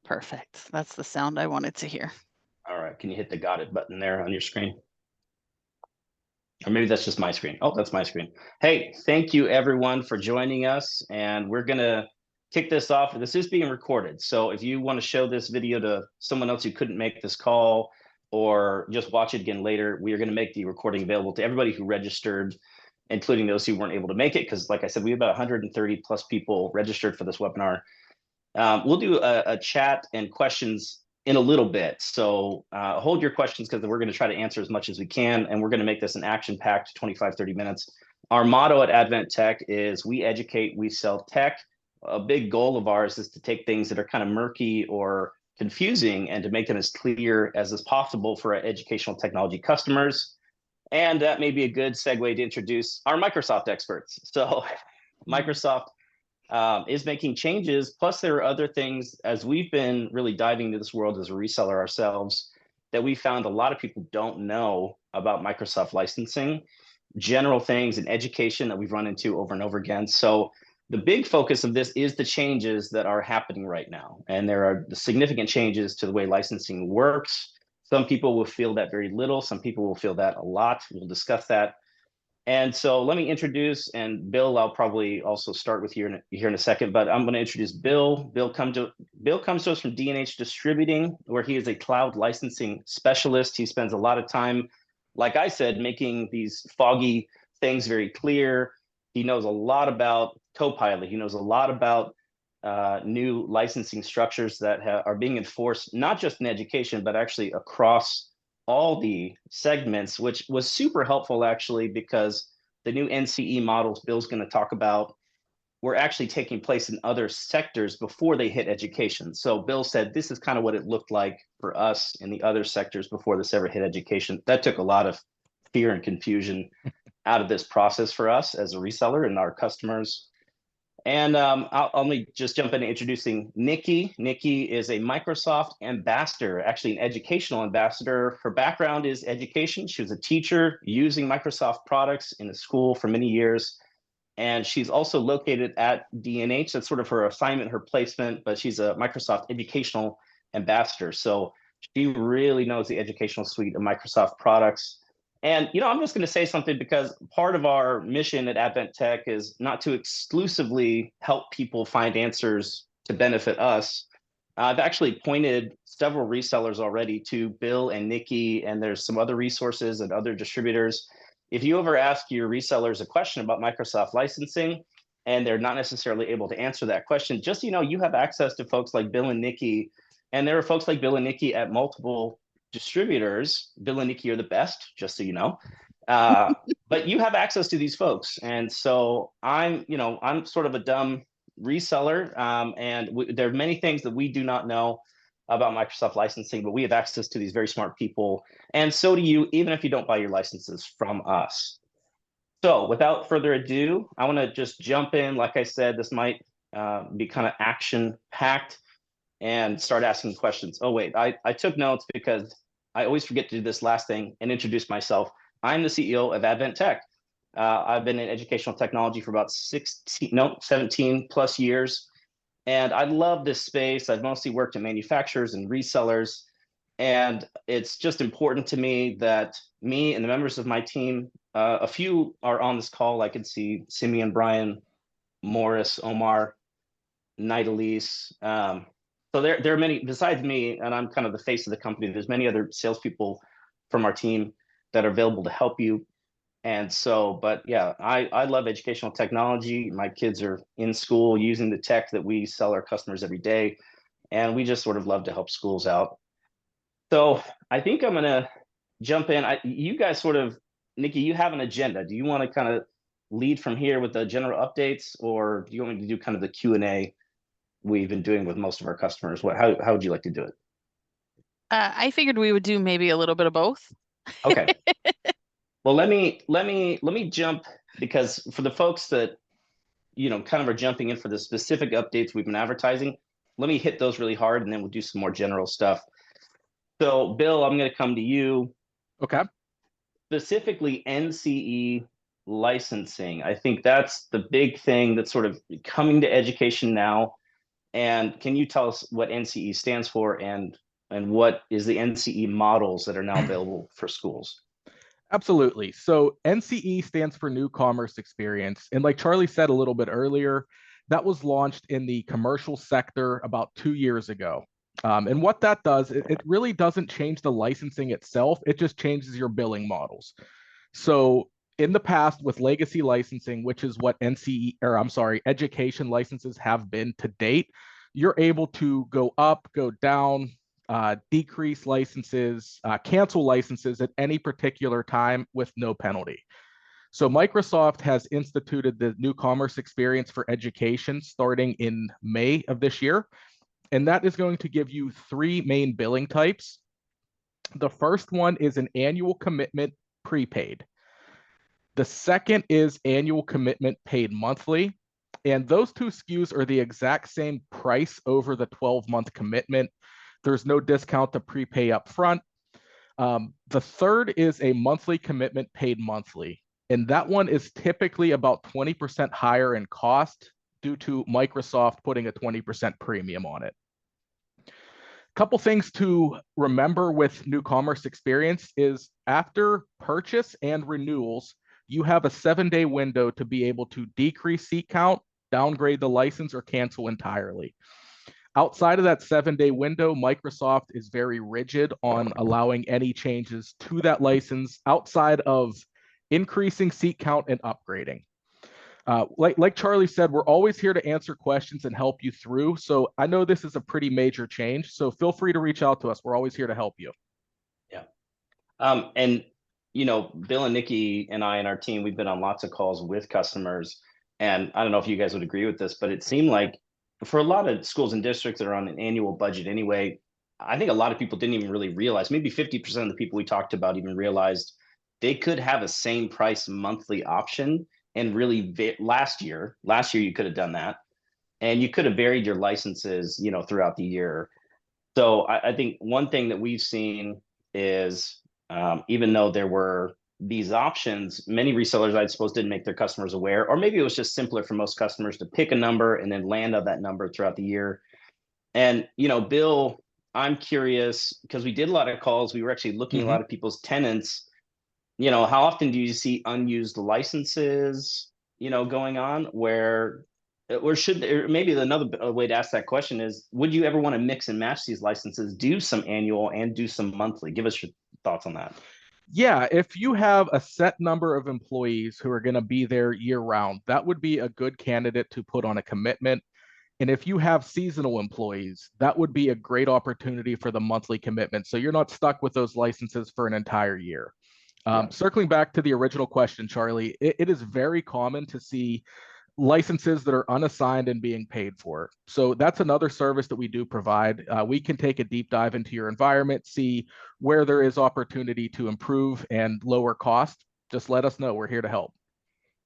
Perfect. That's the sound I wanted to hear. All right, can you hit the got it button there on your screen? Or maybe that's just my screen. Oh, that's my screen. Hey, thank you everyone for joining us. And we're gonna kick this off. This is being recorded. So if you want to show this video to someone else who couldn't make this call or just watch it again later, we are gonna make the recording available to everybody who registered, including those who weren't able to make it. Because like I said, we have about 130 plus people registered for this webinar. We'll do a chat and questions in a little bit. So hold your questions because we're going to try to answer as much as we can. And we're going to make this an action-packed 25, 30 minutes. Our motto at Advent Tech is we educate, we sell tech. A big goal of ours is to take things that are kind of murky or confusing and to make them as clear as is possible for our educational technology customers. And that may be a good segue to introduce our Microsoft experts. So Microsoft is making changes. Plus, there are other things as we've been really diving into this world as a reseller ourselves that we found a lot of people don't know about Microsoft licensing, general things in education that we've run into over and over again. So the big focus of this is the changes that are happening right now. And there are the significant changes to the way licensing works. Some people will feel that very little. Some people will feel that a lot. We'll discuss that. And so let me introduce, and Bill, I'll probably also start with you here in a second, but I'm going to introduce Bill. Bill comes to us from D&H Distributing, where he is a cloud licensing specialist. He spends a lot of time, like I said, making these foggy things very clear. He knows a lot about Copilot. He knows a lot about new licensing structures that are being enforced, not just in education, but actually across all the segments, which was super helpful actually, because the new NCE models Bill's going to talk about were actually taking place in other sectors before they hit education. So Bill said this is kind of what it looked like for us in the other sectors before this ever hit education. That took a lot of fear and confusion out of this process for us as a reseller and our customers. And let me just jump into introducing Nikki. Nikki is a Microsoft ambassador, actually an educational ambassador. Her background is education. She was a teacher using Microsoft products in a school for many years. And she's also located at D&H. That's sort of her assignment, her placement, but she's a Microsoft educational ambassador. So she really knows the educational suite of Microsoft products. And, I'm just going to say something because part of our mission at Advent Tech is not to exclusively help people find answers to benefit us. I've actually pointed several resellers already to Bill and Nikki, and there's some other resources and other distributors. If you ever ask your resellers a question about Microsoft licensing and they're not necessarily able to answer that question, just you have access to folks like Bill and Nikki. And there are folks like Bill and Nikki at multiple distributors. Bill and Nikki are the best, just so you know. But you have access to these folks, and so I'm sort of a dumb reseller, and there are many things that we do not know about Microsoft licensing, but we have access to these very smart people, and so do you, even if you don't buy your licenses from us. So without further ado, I want to just jump in. Like I said, this might be kind of action-packed, and start asking questions. Oh, wait, I took notes because I always forget to do this last thing and introduce myself. I'm the CEO of Advent Tech. I've been in educational technology for about 17 plus years. And I love this space. I've mostly worked in manufacturers and resellers. And it's just important to me that me and the members of my team, a few are on this call. I can see Simeon, Brian, Morris, Omar, Nidelise. So there are many besides me, and I'm kind of the face of the company. There's many other salespeople from our team that are available to help you. And so, but yeah, I love educational technology. My kids are in school using the tech that we sell our customers every day, and we just sort of love to help schools out. So I think I'm gonna jump in. You guys sort of, Nikki, you have an agenda. Do you want to kind of lead from here with the general updates, or do you want me to do kind of the Q&A we've been doing with most of our customers? How would you like to do it? I figured we would do maybe a little bit of both. Okay. Well, let me jump, because for the folks that kind of are jumping in for the specific updates we've been advertising, let me hit those really hard, and then we'll do some more general stuff. So, Bill, I'm going to come to you. Okay. Specifically, NCE licensing. I think that's the big thing that's sort of coming to education now. And can you tell us what NCE stands for, and what is the NCE models that are now available for schools? Absolutely. So NCE stands for New Commerce Experience. And like Charlie said a little bit earlier, that was launched in the commercial sector about 2 years ago. And what that does, it really doesn't change the licensing itself. It just changes your billing models. So in the past with legacy licensing, which is what NCE, or I'm sorry, education licenses have been to date, you're able to go up, go down, decrease licenses, cancel licenses at any particular time with no penalty. So Microsoft has instituted the new commerce experience for education starting in May of this year. And that is going to give you three main billing types. The first one is an annual commitment prepaid. The second is annual commitment paid monthly. And those two SKUs are the exact same price over the 12-month commitment. There's no discount to prepay up front. The third is a monthly commitment paid monthly. And that one is typically about 20% higher in cost due to Microsoft putting a 20% premium on it. Couple things to remember with new commerce experience is after purchase and renewals, you have a 7-day window to be able to decrease seat count, downgrade the license, or cancel entirely. Outside of that 7-day window, Microsoft is very rigid on allowing any changes to that license outside of increasing seat count and upgrading. Like Charlie said, we're always here to answer questions and help you through. So I know this is a pretty major change, so feel free to reach out to us. We're always here to help you. Yeah. And Bill and Nikki and I and our team, we've been on lots of calls with customers. And I don't know if you guys would agree with this, but it seemed like for a lot of schools and districts that are on an annual budget anyway, I think a lot of people didn't even really realize, maybe 50% of the people we talked about even realized they could have a same price monthly option. And really last year you could have done that, and you could have varied your licenses, throughout the year. So I think one thing that we've seen is even though there were these options, many resellers, I suppose, didn't make their customers aware, or maybe it was just simpler for most customers to pick a number and then land on that number throughout the year. And, Bill, I'm curious because we did a lot of calls. We were actually looking at a lot of people's tenants. How often do you see unused licenses, going on where, or maybe another way to ask that question is, would you ever want to mix and match these licenses, do some annual and do some monthly? Give us your thoughts on that. Yeah, if you have a set number of employees who are going to be there year round, that would be a good candidate to put on a commitment. And if you have seasonal employees, that would be a great opportunity for the monthly commitment. So you're not stuck with those licenses for an entire year. Circling back to the original question, Charlie, it is very common to see licenses that are unassigned and being paid for. So that's another service that we do provide. We can take a deep dive into your environment, see where there is opportunity to improve and lower cost. Just let us know. We're here to help.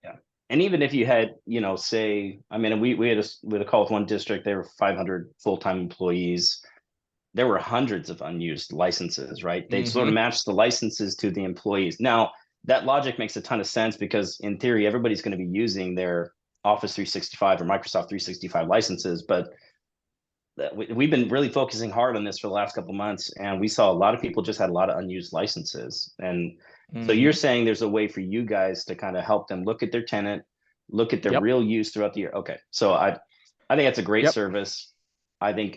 Yeah. And even if you had, say, I mean, we had a call with one district, there were 500 full-time employees. There were hundreds of unused licenses, right? They sort of matched the licenses to the employees. Now, that logic makes a ton of sense because in theory, everybody's going to be using their Office 365 or Microsoft 365 licenses, but we've been really focusing hard on this for the last couple of months, and we saw a lot of people just had a lot of unused licenses. And so you're saying there's a way for you guys to kind of help them look at their tenant, look at their real use throughout the year. Okay, so I think that's a great service. I think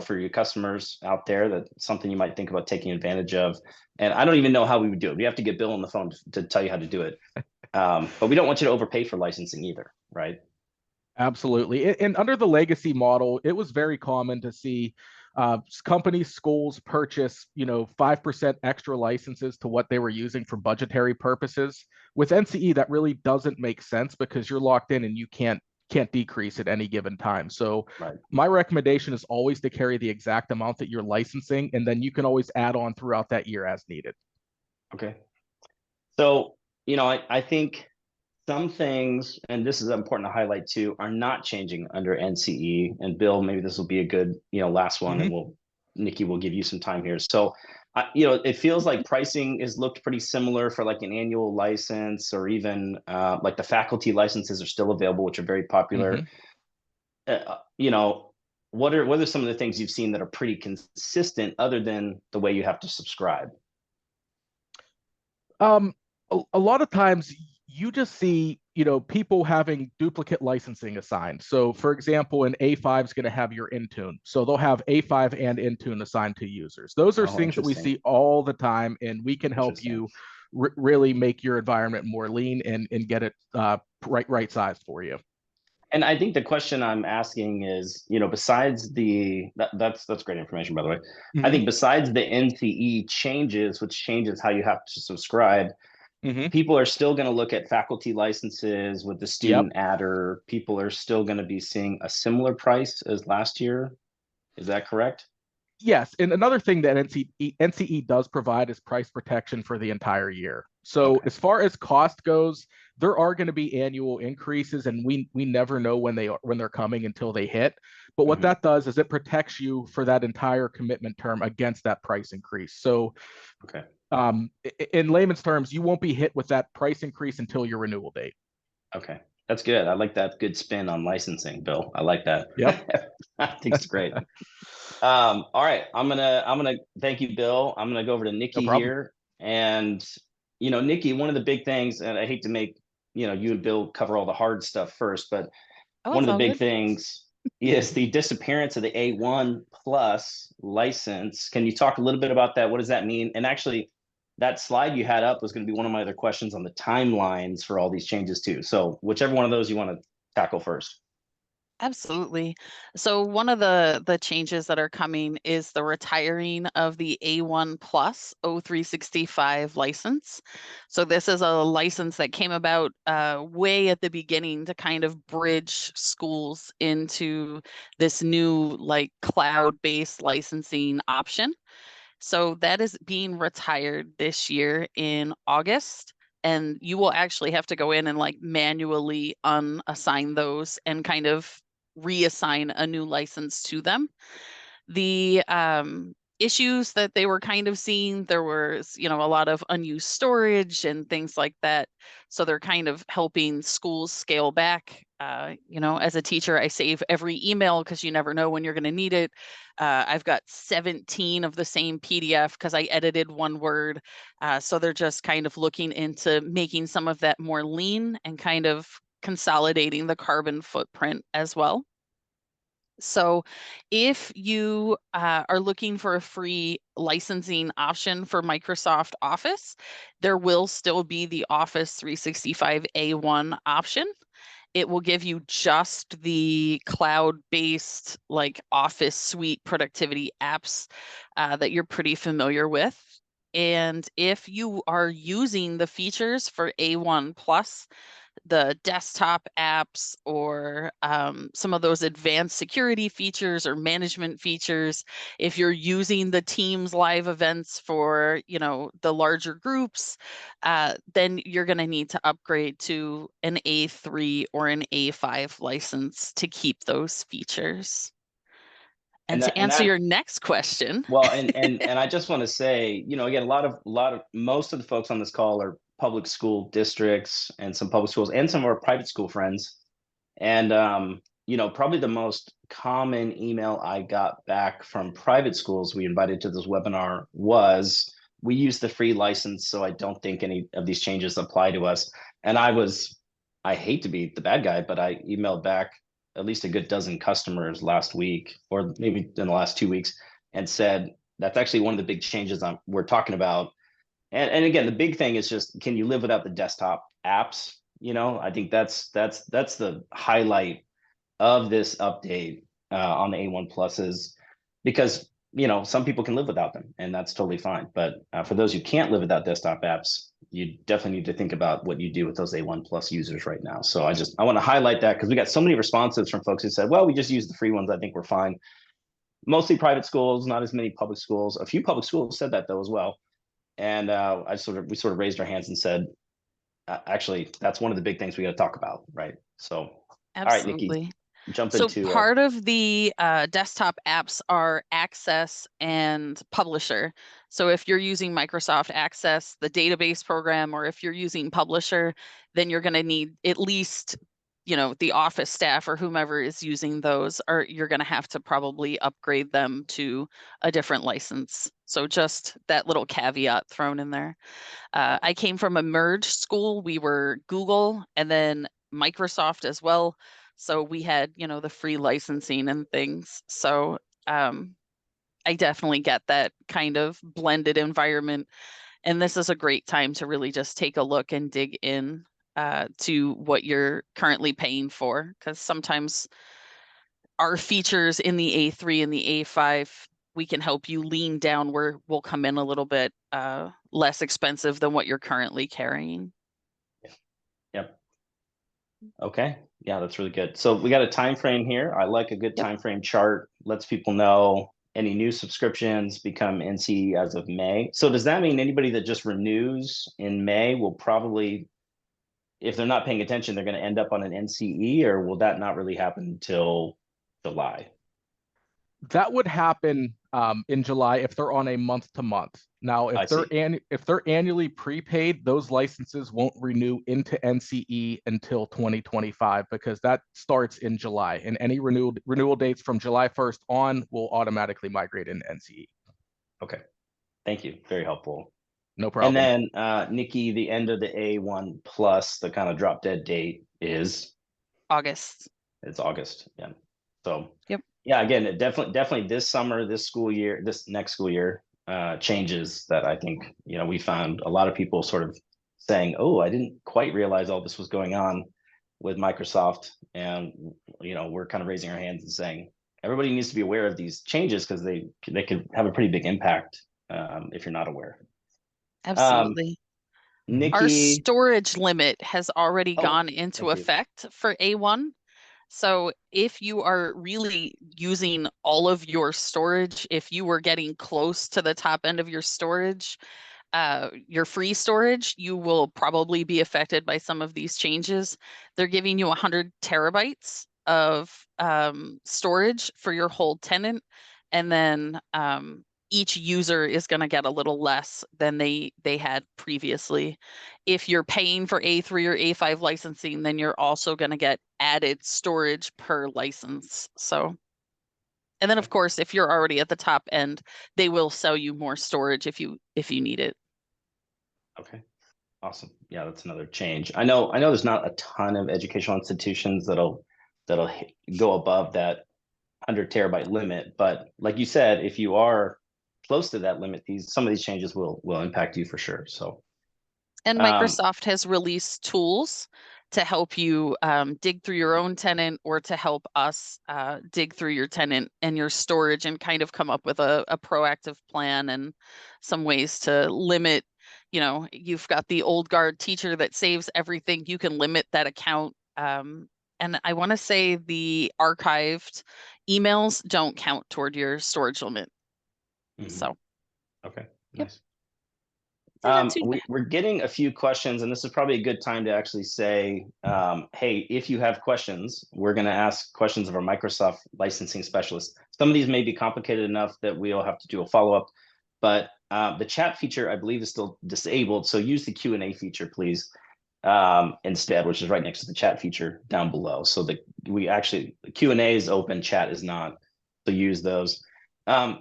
for your customers out there, that's something you might think about taking advantage of. And I don't even know how we would do it. We have to get Bill on the phone to tell you how to do it. But we don't want you to overpay for licensing either, right? Absolutely. And under the legacy model, it was very common to see companies, schools purchase, 5% extra licenses to what they were using for budgetary purposes. With NCE, that really doesn't make sense because you're locked in and you can't decrease at any given time. So my recommendation is always to carry the exact amount that you're licensing, and then you can always add on throughout that year as needed. Okay. So, I think some things, and this is important to highlight too, are not changing under NCE. And Bill, maybe this will be a good, last one, and Nikki will give you some time here. So, it feels like pricing is looked pretty similar for like an annual license, or even like the faculty licenses are still available, which are very popular. you know, what are some of the things you've seen that are pretty consistent other than the way you have to subscribe? A lot of times you just see, people having duplicate licensing assigned. So for example, an A5 is going to have your Intune. So they'll have A5 and Intune assigned to users. Those are Oh, things that we interesting. see all the time, and we can help Interesting. you really make your environment more lean and get it right sized for you. And I think the question I'm asking is, besides that's great information, by the way. I think besides the NCE changes, which changes how you have to subscribe, people are still going to look at faculty licenses with the student adder. People are still going to be seeing a similar price as last year. Is that correct? Yes, and another thing that NCE does provide is price protection for the entire year. So as far as cost goes, there are going to be annual increases, and we never know when they're coming until they hit. But what that does is it protects you for that entire commitment term against that price increase. So in layman's terms, you won't be hit with that price increase until your renewal date. Okay, that's good. I like that good spin on licensing, Bill. I like that. Yep. I think it's great. All right, I'm gonna thank you, Bill. I'm gonna go over to Nikki here, and Nikki, one of the big things, and I hate to make you and Bill cover all the hard stuff first, but one of the big things is the disappearance of the A1 Plus license. Can you talk a little bit about that? What does that mean? And actually, that slide you had up was going to be one of my other questions on the timelines for all these changes too. So whichever one of those you want to tackle first. Absolutely. So one of the changes that are coming is the retiring of the A1 Plus O365 license. So this is a license that came about way at the beginning to kind of bridge schools into this new like cloud-based licensing option. So that is being retired this year in August. And you will actually have to go in and like manually unassign those and kind of reassign a new license to them. The issues that they were kind of seeing, there was, a lot of unused storage and things like that. So they're kind of helping schools scale back. As a teacher, I save every email because you never know when you're going to need it. I've got 17 of the same PDF because I edited one word. So they're just kind of looking into making some of that more lean and kind of consolidating the carbon footprint as well. So if you are looking for a free licensing option for Microsoft Office, there will still be the Office 365 A1 option. It will give you just the cloud-based like Office suite productivity apps that you're pretty familiar with. And if you are using the features for A1 Plus, the desktop apps or some of those advanced security features or management features, if you're using the Teams live events for, the larger groups, then you're going to need to upgrade to an A3 or an A5 license to keep those features. And to answer your next question. Well, and I just want to say, again, a lot of most of the folks on this call are public school districts and some public schools and some of our private school friends. And probably the most common email I got back from private schools we invited to this webinar was, we use the free license, so I don't think any of these changes apply to us. And I hate to be the bad guy, but I emailed back at least a good dozen customers last week, or maybe in the last 2 weeks, and said, that's actually one of the big changes we're talking about. And again, the big thing is just, can you live without the desktop apps? I think that's the highlight of this update on the A1 pluses, because some people can live without them, and that's totally fine. But for those who can't live without desktop apps, you definitely need to think about what you do with those A1 plus users right now. So I want to highlight that, because we got so many responses from folks who said, well, we just use the free ones, I think we're fine. Mostly private schools, not as many public schools. A few public schools said that though as well. And we sort of raised our hands and said, actually, that's one of the big things we got to talk about, right? So, Absolutely. all right, Nikki, jump so into part of the desktop apps are Access and Publisher. So if you're using Microsoft Access, the database program, or if you're using Publisher, then you're going to need at least the office staff or whomever is using those, you're going to have to probably upgrade them to a different license. So just that little caveat thrown in there. I came from a merged school. We were Google and then Microsoft as well. So we had, the free licensing and things. So I definitely get that kind of blended environment. And this is a great time to really just take a look and dig in to what you're currently paying for. Because sometimes our features in the A3 and the A5, we can help you lean down where we'll come in a little bit less expensive than what you're currently carrying. Yep. Okay. Yeah, that's really good. So we got a time frame here. I like a good time frame chart. Lets people know any new subscriptions become NCE as of May. So does that mean anybody that just renews in May will probably, if they're not paying attention, they're going to end up on an NCE, or will that not really happen until July? That would happen in July if they're on a month-to-month. Now, if they're annually prepaid, those licenses won't renew into NCE until 2025 because that starts in July, and any renewal dates from July 1st on will automatically migrate into NCE. Okay, thank you. Very helpful. No problem. And then, Nikki, the end of the A1 Plus, the kind of drop dead date is August. It's August. Yeah. So yep. Yeah, again, it definitely this summer, this school year, this next school year, changes that I think, we found a lot of people sort of saying, oh, I didn't quite realize all this was going on with Microsoft. And, we're kind of raising our hands and saying, everybody needs to be aware of these changes because they could have a pretty big impact if you're not aware. Absolutely. Nikki, our storage limit has already gone into effect for A1. So if you are really using all of your storage, if you were getting close to the top end of your storage, your free storage, you will probably be affected by some of these changes. They're giving you 100 terabytes of storage for your whole tenant. And then each user is going to get a little less than they had previously. If you're paying for A3 or A5 licensing, then you're also going to get added storage per license. So, and then of course, if you're already at the top end, they will sell you more storage if you need it. Okay, awesome. Yeah, that's another change. I know there's not a ton of educational institutions that'll go above that 100 terabyte limit, but like you said, if you are close to that limit, some of these changes will impact you for sure. So, and Microsoft has released tools to help you dig through your own tenant or to help us dig through your tenant and your storage and kind of come up with a proactive plan and some ways to limit. You've got the old guard teacher that saves everything. You can limit that account. And I want to say the archived emails don't count toward your storage limit. So. Okay, yep. Nice. We're getting a few questions, and this is probably a good time to actually say, hey, if you have questions, we're going to ask questions of our Microsoft licensing specialist. Some of these may be complicated enough that we'll have to do a follow-up, but the chat feature, I believe, is still disabled. So use the Q&A feature, please, instead, which is right next to the chat feature down below. So the Q&A is open, chat is not. So use those.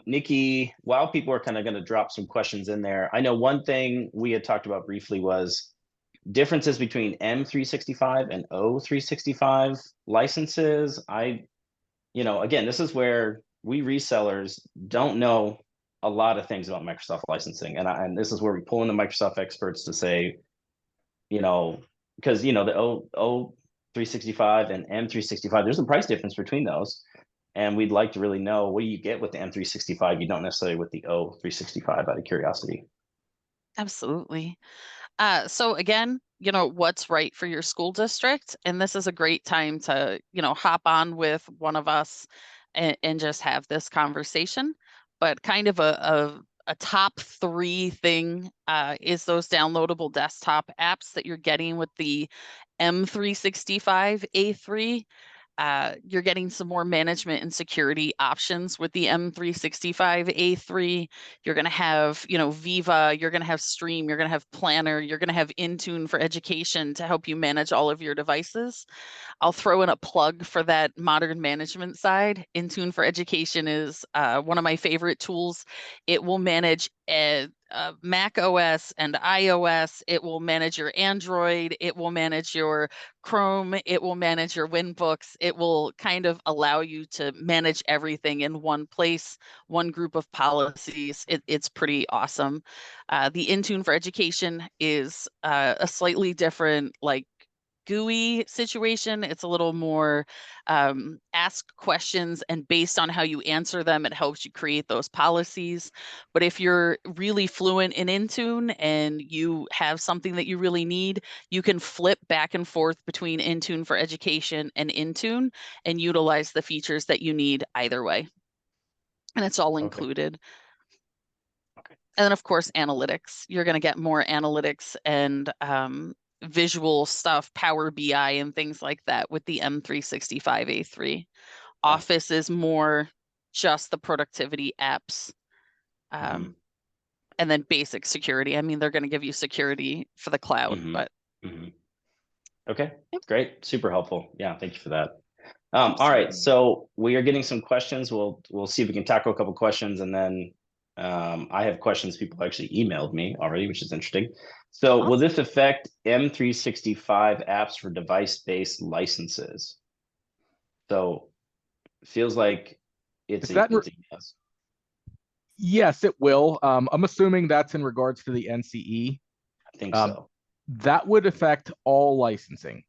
Nikki, while people are kind of going to drop some questions in there, I know one thing we had talked about briefly was differences between M365 and O365 licenses. Again, this is where we resellers don't know a lot of things about Microsoft licensing. And this is where we pull in the Microsoft experts to say, because, the O365 and M365, there's a price difference between those. And we'd like to really know, what do you get with the M365 you don't necessarily with the O365, out of curiosity? Absolutely. So again, what's right for your school district. And this is a great time to, hop on with one of us and just have this conversation. But kind of a top 3 thing is those downloadable desktop apps that you're getting with the M365 A3. you're getting some more management and security options with the M365A3. You're going to have, Viva, you're going to have Stream, you're going to have Planner, you're going to have Intune for education to help you manage all of your devices. I'll throw in a plug for that modern management side. Intune for Education is one of my favorite tools. It will manage Mac OS and iOS. It will manage your Android. It will manage your Chrome. It will manage your WinBooks. It will kind of allow you to manage everything in one place, one group of policies. It's pretty awesome. The Intune for Education is a slightly different, like, GUI situation. It's a little more ask questions, and based on how you answer them, it helps you create those policies. But if you're really fluent in Intune and you have something that you really need, you can flip back and forth between Intune for Education and Intune and utilize the features that you need either way. And it's all included. Okay. And then, of course, analytics. You're going to get more analytics and visual stuff, Power BI and things like that with the M365A3. Office is more just the productivity apps. And then basic security. I mean, they're going to give you security for the cloud, but. Okay, great. Super helpful. Yeah, thank you for that. All right, so we are getting some questions. We'll see if we can tackle a couple questions, and then I have questions people actually emailed me already, which is interesting. So will this affect M365 apps for device-based licenses? So feels like it's a yes. Yes, it will. I'm assuming that's in regards to the NCE. I think so. That would affect all licensing.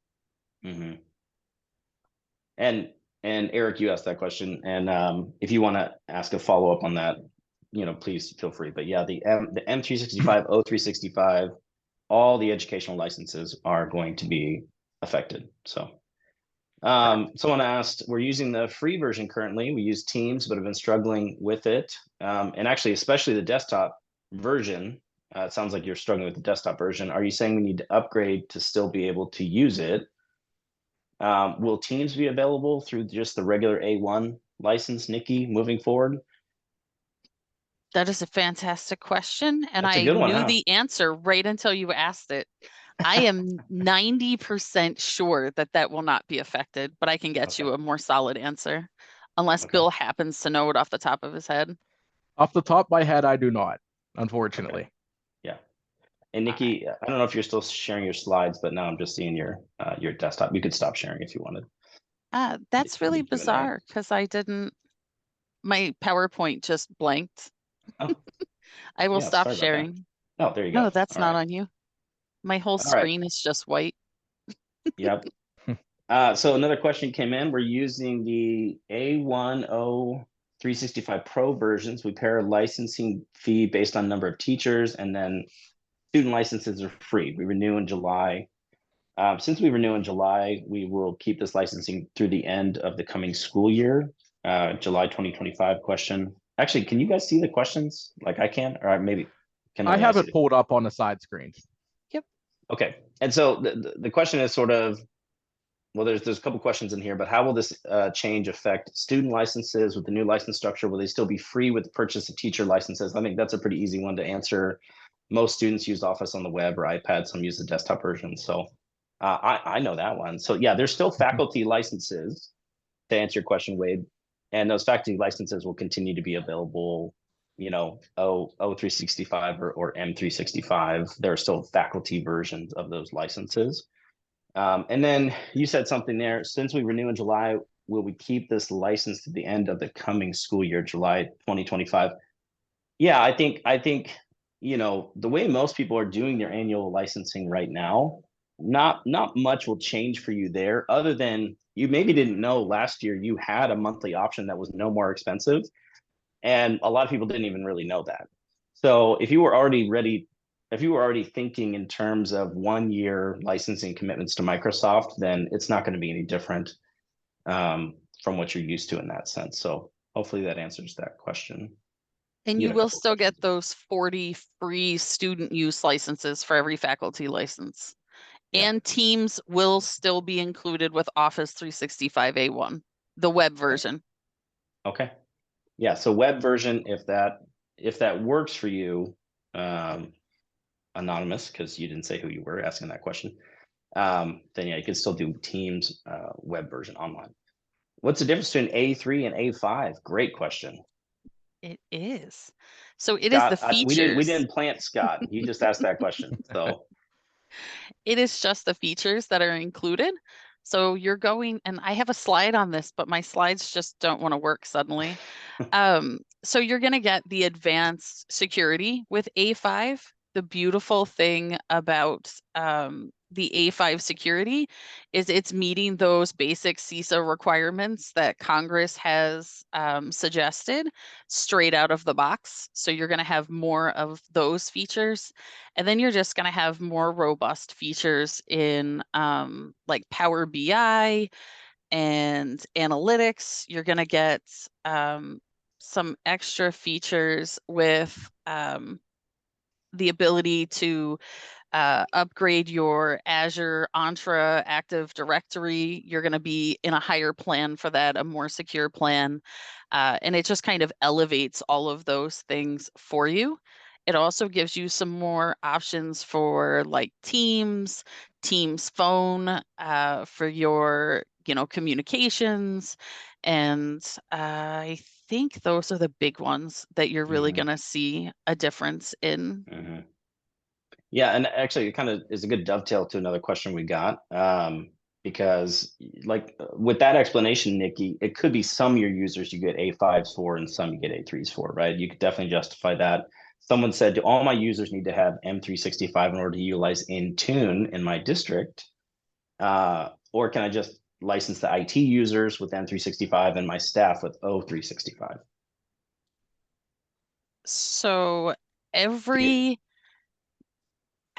And Eric, you asked that question, and if you want to ask a follow-up on that, please feel free. But yeah, the M365, O365, all the educational licenses are going to be affected. So someone asked, we're using the free version currently. We use Teams, but have been struggling with it. And actually, especially the desktop version, it sounds like you're struggling with the desktop version. Are you saying we need to upgrade to still be able to use it? Will Teams be available through just the regular A1 license, Nikki, moving forward? That is a fantastic question, and That's a I good one, knew huh? the answer right until you asked it. I am 90% sure that will not be affected, but I can get you a more solid answer, unless Bill happens to know it off the top of his head. Off the top of my head, I do not, unfortunately. Yeah. And Nikki, I don't know if you're still sharing your slides, but now I'm just seeing your desktop. You could stop sharing if you wanted. That's really bizarre because my PowerPoint just blanked. Oh. I will stop sharing. Oh, there you go. No, that's not on you. My whole screen is just white. Yep. So another question came in. We're using the A10 365 Pro versions. We pair a licensing fee based on number of teachers, and then student licenses are free. We renew in July. Since we renew in July, we will keep this licensing through the end of the coming school year, July 2025 question. Actually, can you guys see the questions? Like I can, or maybe can I have it pulled up on the side screen. Yep. Okay. And so the question is sort of, well, there's a couple questions in here, but how will this change affect student licenses with the new license structure? Will they still be free with the purchase of teacher licenses? I think that's a pretty easy one to answer. Most students use Office on the web or iPad. Some use the desktop version. So I know that one. So yeah, there's still faculty licenses, to answer your question, Wade. And those faculty licenses will continue to be available, O365 or M365. There are still faculty versions of those licenses. And then you said something there. Since we renew in July, will we keep this license to the end of the coming school year, July 2025? Yeah, I think the way most people are doing their annual licensing right now, not much will change for you there, other than you maybe didn't know last year you had a monthly option that was no more expensive, and a lot of people didn't even really know that. So if you were already thinking in terms of 1 year licensing commitments to Microsoft, then it's not going to be any different from what you're used to in that sense. So hopefully that answers that question. And you will still get those 40 free student use licenses for every faculty license. Yeah. And Teams will still be included with Office 365 A1, the web version. Okay. Yeah. So web version, if that works for you, anonymous, because you didn't say who you were asking that question, then yeah, you can still do Teams web version online. What's the difference between A3 and A5? Great question. It is. So it is the Scott, we features. didn't plant Scott. He just asked that question. So It is just the features that are included. So you're going, and I have a slide on this, but my slides just don't want to work suddenly. So you're going to get the advanced security with A5. The beautiful thing about the A5 security is it's meeting those basic CISA requirements that Congress has suggested straight out of the box. So you're going to have more of those features. And then you're just going to have more robust features in like Power BI and analytics. You're going to get some extra features with the ability to upgrade your Azure Entra Active Directory. You're going to be in a higher plan for that, a more secure plan. And it just kind of elevates all of those things for you. It also gives you some more options for like Teams Phone for your, communications. And I think those are the big ones that you're really going to see a difference in. Yeah, and actually, it kind of is a good dovetail to another question we got, because like with that explanation, Nikki, it could be some of your users you get A5s for and some you get A3s for, right? You could definitely justify that. Someone said, do all my users need to have M365 in order to utilize Intune in my district? Or can I just license the IT users with M365 and my staff with O365? So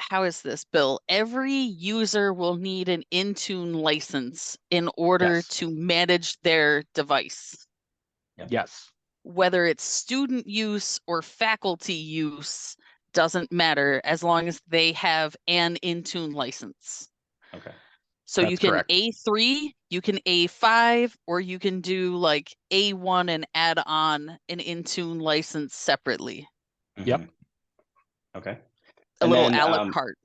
how is this, Bill? Every user will need an Intune license in order Yes. to manage their device. Yes. Whether it's student use or faculty use doesn't matter as long as they have an Intune license. Okay. So you That's can correct. A3, you can A5, or you can do like A1 and add on an Intune license separately. Yep. Okay. A And little then, a la carte.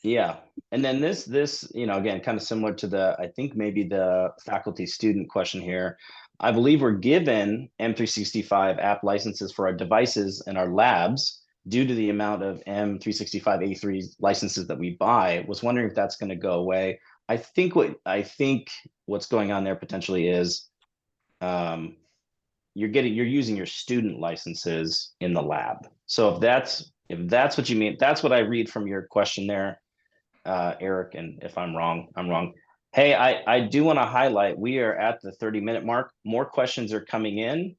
yeah. And then this, again, kind of similar to I think maybe the faculty student question here. I believe we're given M365 app licenses for our devices and our labs due to the amount of M365 A3 licenses that we buy. Was wondering if that's going to go away. I think what's going on there potentially is you're using your student licenses in the lab. So if that's what you mean, that's what I read from your question there, Eric. And if I'm wrong, I'm wrong. Hey, I do want to highlight, we are at the 30-minute mark. More questions are coming in.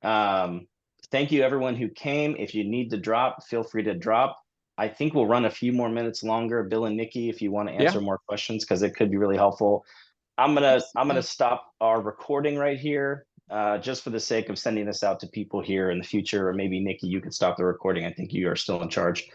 Thank you everyone who came. If you need to drop, feel free to drop. I think we'll run a few more minutes longer, Bill and Nikki, if you want to answer more questions, because it could be really helpful. I'm gonna stop our recording right here, just for the sake of sending this out to people here in the future, or maybe Nikki, you can stop the recording. I think you are still in charge.